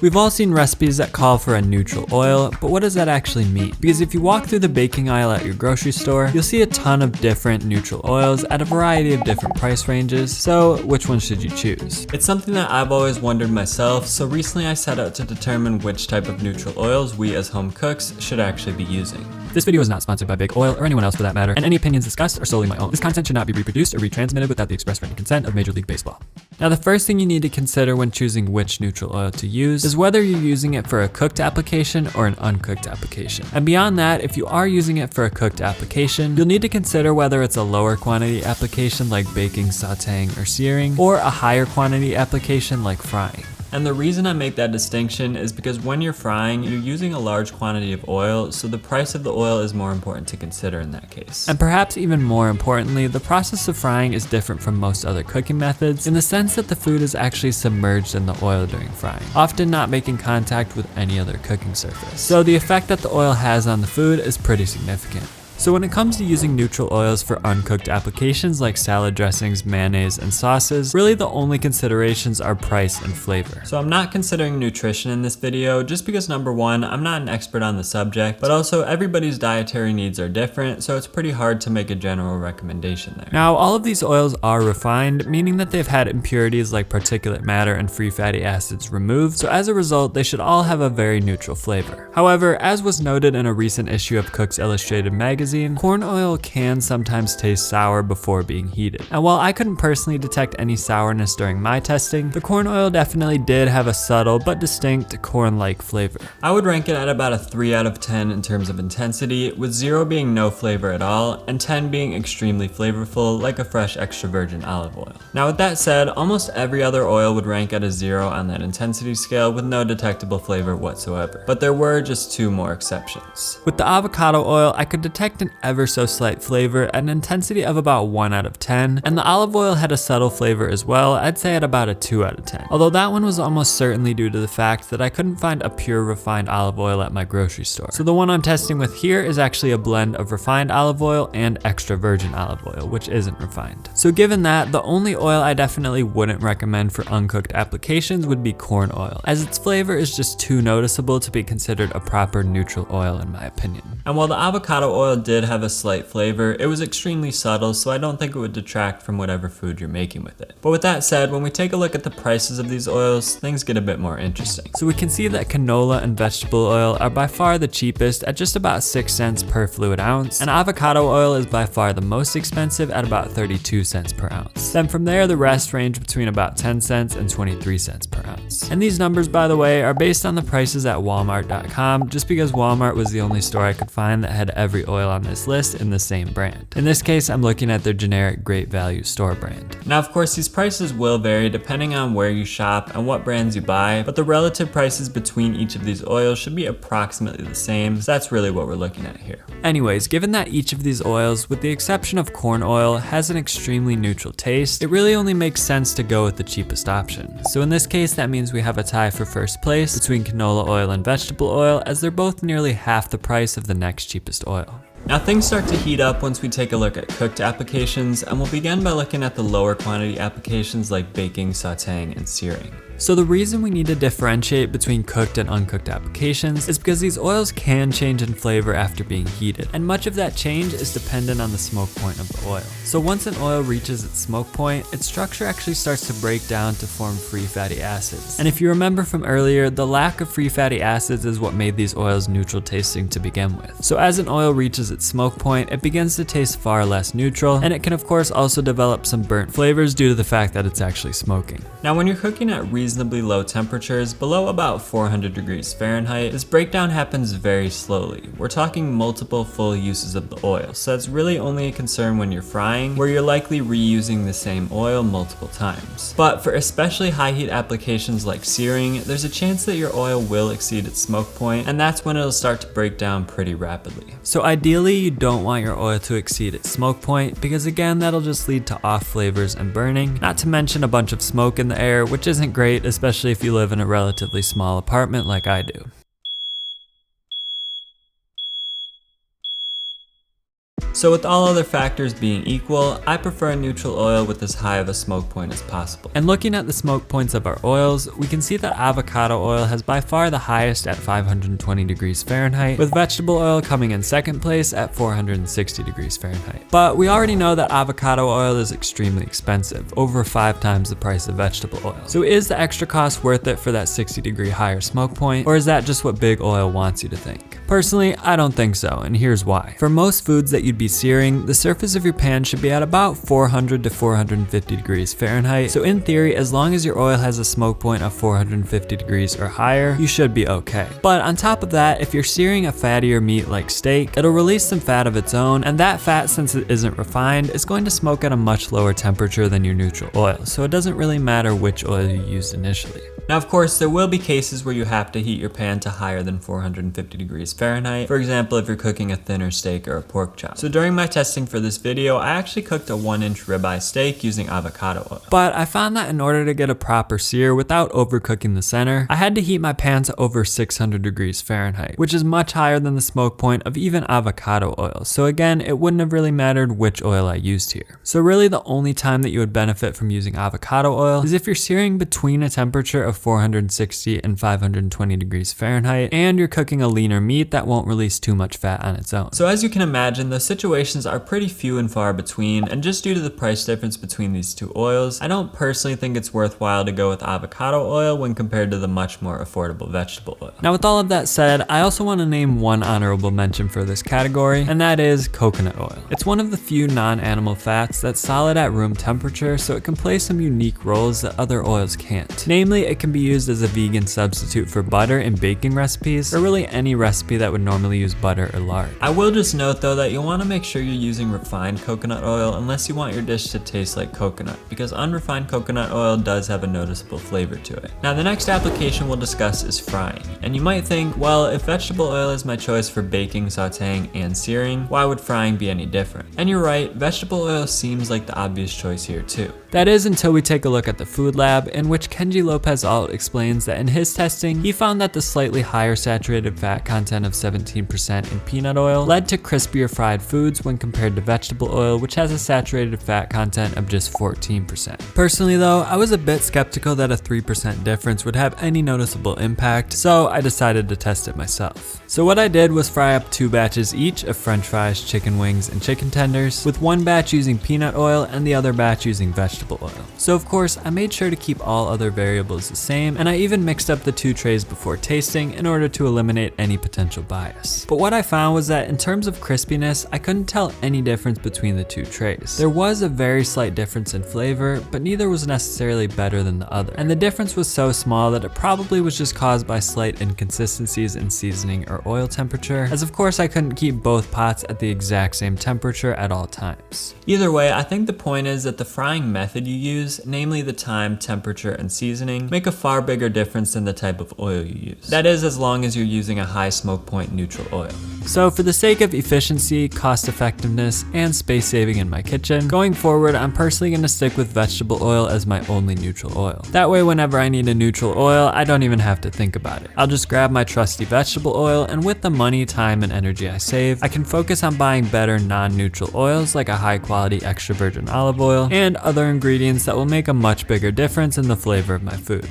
We've all seen recipes that call for a neutral oil, but what does that actually mean? Because if you walk through the baking aisle at your grocery store, you'll see a ton of different neutral oils at a variety of different price ranges, so which one should you choose? It's something that I've always wondered myself, so recently I set out to determine which type of neutral oils we as home cooks should actually be using. This video is not sponsored by Big Oil or anyone else for that matter, and any opinions discussed are solely my own. This content should not be reproduced or retransmitted without the express written consent of Major League Baseball. Now, the first thing you need to consider when choosing which neutral oil to use is whether you're using it for a cooked application or an uncooked application. And beyond that, if you are using it for a cooked application, you'll need to consider whether it's a lower quantity application like baking, sauteing, or searing, or a higher quantity application like frying. And the reason I make that distinction is because when you're frying, you're using a large quantity of oil, so the price of the oil is more important to consider in that case. And perhaps even more importantly, the process of frying is different from most other cooking methods in the sense that the food is actually submerged in the oil during frying, often not making contact with any other cooking surface. So the effect that the oil has on the food is pretty significant. So when it comes to using neutral oils for uncooked applications like salad dressings, mayonnaise, and sauces, really the only considerations are price and flavor. So I'm not considering nutrition in this video just because number one, I'm not an expert on the subject, but also everybody's dietary needs are different, so it's pretty hard to make a general recommendation there. Now, all of these oils are refined, meaning that they've had impurities like particulate matter and free fatty acids removed, so as a result, they should all have a very neutral flavor. However, as was noted in a recent issue of Cook's Illustrated magazine, corn oil can sometimes taste sour before being heated. And while I couldn't personally detect any sourness during my testing, the corn oil definitely did have a subtle but distinct corn-like flavor. I would rank it at about a 3 out of 10 in terms of intensity, with 0 being no flavor at all, and 10 being extremely flavorful like a fresh extra virgin olive oil. Now with that said, almost every other oil would rank at a 0 on that intensity scale with no detectable flavor whatsoever. But there were just 2 more exceptions. With the avocado oil, I could detect an ever so slight flavor at an intensity of about 1 out of 10, and the olive oil had a subtle flavor as well, I'd say at about a 2 out of 10. Although that one was almost certainly due to the fact that I couldn't find a pure refined olive oil at my grocery store. So the one I'm testing with here is actually a blend of refined olive oil and extra virgin olive oil, which isn't refined. So given that, the only oil I definitely wouldn't recommend for uncooked applications would be corn oil, as its flavor is just too noticeable to be considered a proper neutral oil in my opinion. And while the avocado oil did have a slight flavor, it was extremely subtle, so I don't think it would detract from whatever food you're making with it. But with that said, when we take a look at the prices of these oils, things get a bit more interesting. So we can see that canola and vegetable oil are by far the cheapest at just about 6 cents per fluid ounce, and avocado oil is by far the most expensive at about 32 cents per ounce. Then from there, the rest range between about 10 cents and 23 cents per ounce. And these numbers, by the way, are based on the prices at Walmart.com, just because Walmart was the only store I could find that had every oil on this list in the same brand. In this case, I'm looking at their generic Great Value store brand. Now, of course, these prices will vary depending on where you shop and what brands you buy, but the relative prices between each of these oils should be approximately the same, so that's really what we're looking at here. Anyways, given that each of these oils, with the exception of corn oil, has an extremely neutral taste, it really only makes sense to go with the cheapest option. So in this case, that means we have a tie for first place between canola oil and vegetable oil, as they're both nearly half the price of the next cheapest oil. Now things start to heat up once we take a look at cooked applications, and we'll begin by looking at the lower quantity applications like baking, sauteing, and searing. So the reason we need to differentiate between cooked and uncooked applications is because these oils can change in flavor after being heated, and much of that change is dependent on the smoke point of the oil. So once an oil reaches its smoke point, its structure actually starts to break down to form free fatty acids. And if you remember from earlier, the lack of free fatty acids is what made these oils neutral tasting to begin with. So as an oil reaches its smoke point, it begins to taste far less neutral, and it can of course also develop some burnt flavors due to the fact that it's actually smoking. Now when you're cooking at reasonably low temperatures, below about 400 degrees Fahrenheit, this breakdown happens very slowly. We're talking multiple full uses of the oil, so that's really only a concern when you're frying, where you're likely reusing the same oil multiple times. But for especially high heat applications like searing, there's a chance that your oil will exceed its smoke point, and that's when it'll start to break down pretty rapidly. So ideally, you don't want your oil to exceed its smoke point, because again, that'll just lead to off flavors and burning, not to mention a bunch of smoke in the air, which isn't great, especially if you live in a relatively small apartment like I do. So with all other factors being equal, I prefer a neutral oil with as high of a smoke point as possible. And looking at the smoke points of our oils, we can see that avocado oil has by far the highest at 520 degrees Fahrenheit, with vegetable oil coming in second place at 460 degrees Fahrenheit. But we already know that avocado oil is extremely expensive, over 5 times the price of vegetable oil. So is the extra cost worth it for that 60-degree higher smoke point, or is that just what big oil wants you to think? Personally, I don't think so, and here's why. For most foods that you'd be searing, the surface of your pan should be at about 400 to 450 degrees Fahrenheit, so in theory, as long as your oil has a smoke point of 450 degrees or higher, you should be okay. But on top of that, if you're searing a fattier meat like steak, it'll release some fat of its own, and that fat, since it isn't refined, is going to smoke at a much lower temperature than your neutral oil, so it doesn't really matter which oil you used initially. Now, of course, there will be cases where you have to heat your pan to higher than 450 degrees Fahrenheit. For example, if you're cooking a thinner steak or a pork chop. So during my testing for this video, I actually cooked a 1-inch ribeye steak using avocado oil. But I found that in order to get a proper sear without overcooking the center, I had to heat my pan to over 600 degrees Fahrenheit, which is much higher than the smoke point of even avocado oil. So again, it wouldn't have really mattered which oil I used here. So really the only time that you would benefit from using avocado oil is if you're searing between a temperature of 460 and 520 degrees Fahrenheit, and you're cooking a leaner meat that won't release too much fat on its own. So as you can imagine, the situations are pretty few and far between, and just due to the price difference between these two oils, I don't personally think it's worthwhile to go with avocado oil when compared to the much more affordable vegetable oil. Now with all of that said, I also want to name one honorable mention for this category, and that is coconut oil. It's one of the few non-animal fats that's solid at room temperature, so it can play some unique roles that other oils can't. Namely, it can be used as a vegan substitute for butter in baking recipes, or really any recipe that would normally use butter or lard. I will just note though that you'll want to make sure you're using refined coconut oil unless you want your dish to taste like coconut, because unrefined coconut oil does have a noticeable flavor to it. Now the next application we'll discuss is frying. And you might think, well, if vegetable oil is my choice for baking, sauteing, and searing, why would frying be any different? And you're right, vegetable oil seems like the obvious choice here too. That is until we take a look at the food lab, in which Kenji Lopez Alt explains that in his testing, he found that the slightly higher saturated fat content of 17% in peanut oil led to crispier fried foods when compared to vegetable oil, which has a saturated fat content of just 14%. Personally though, I was a bit skeptical that a 3% difference would have any noticeable impact, so I decided to test it myself. So what I did was fry up 2 batches each of french fries, chicken wings, and chicken tenders, with one batch using peanut oil and the other batch using vegetable oil. So of course, I made sure to keep all other variables the same, and I even mixed up the 2 trays before tasting in order to eliminate any potential bias. But what I found was that in terms of crispiness, I couldn't tell any difference between the 2 trays. There was a very slight difference in flavor, but neither was necessarily better than the other. And the difference was so small that it probably was just caused by slight inconsistencies in seasoning or oil temperature, as of course I couldn't keep both pots at the exact same temperature at all times. Either way, I think the point is that the frying method you use, namely the time, temperature, and seasoning, make a far bigger difference than the type of oil you use. That is, as long as you're using a high smoke point neutral oil. So for the sake of efficiency, cost effectiveness, and space saving in my kitchen, going forward, I'm personally going to stick with vegetable oil as my only neutral oil. That way, whenever I need a neutral oil, I don't even have to think about it. I'll just grab my trusty vegetable oil, and with the money, time, and energy I save, I can focus on buying better non-neutral oils like a high quality extra virgin olive oil and other ingredients that will make a much bigger difference in the flavor of my food.